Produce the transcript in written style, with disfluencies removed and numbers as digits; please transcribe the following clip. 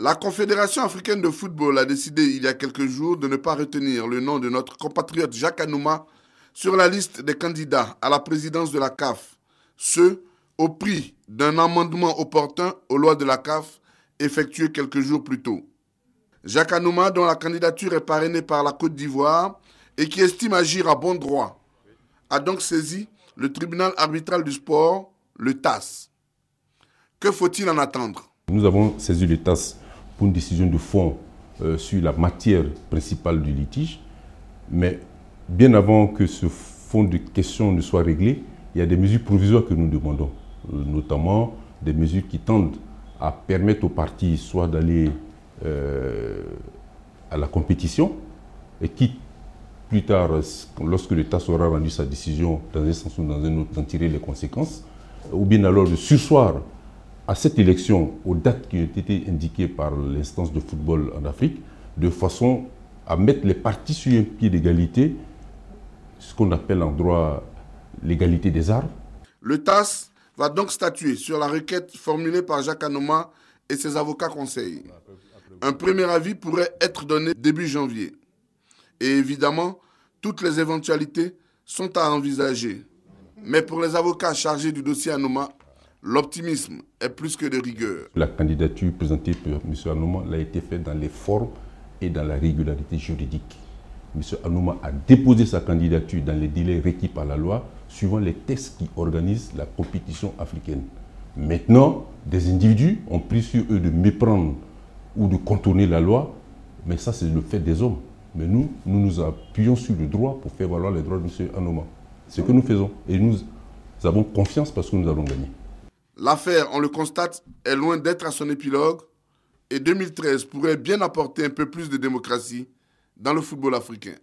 La Confédération africaine de football a décidé il y a quelques jours de ne pas retenir le nom de notre compatriote Jacques Anouma sur la liste des candidats à la présidence de la CAF, ce au prix d'un amendement opportun aux lois de la CAF effectué quelques jours plus tôt. Jacques Anouma, dont la candidature est parrainée par la Côte d'Ivoire et qui estime agir à bon droit, a donc saisi le tribunal arbitral du sport, le TAS. Que faut-il en attendre? Nous avons saisi le TAS pour une décision de fond sur la matière principale du litige, mais bien avant que ce fond de questions ne soit réglé, il y a des mesures provisoires que nous demandons, notamment des mesures qui tendent à permettre aux partis soit d'aller à la compétition et qui, plus tard, lorsque le TAS aura rendu sa décision dans un sens ou dans un autre, d'en tirer les conséquences, ou bien alors de surseoir à cette élection aux dates qui ont été indiquées par l'instance de football en Afrique, de façon à mettre les partis sur un pied d'égalité, ce qu'on appelle en droit l'égalité des armes. Le TAS va donc statuer sur la requête formulée par Jacques Anouma et ses avocats conseils. Un premier avis pourrait être donné début janvier. Et évidemment, toutes les éventualités sont à envisager. Mais pour les avocats chargés du dossier Anouma, l'optimisme est plus que de rigueur. La candidature présentée par M. Anouma a été faite dans les formes et dans la régularité juridique. M. Anouma a déposé sa candidature dans les délais requis par la loi, suivant les textes qui organisent la compétition africaine. Maintenant, des individus ont pris sur eux de méprendre ou de contourner la loi, mais ça c'est le fait des hommes. Mais nous nous appuyons sur le droit pour faire valoir les droits de M. Anouma. C'est ce que nous faisons et nous avons confiance parce que nous allons gagner. L'affaire, on le constate, est loin d'être à son épilogue et 2013 pourrait bien apporter un peu plus de démocratie dans le football africain.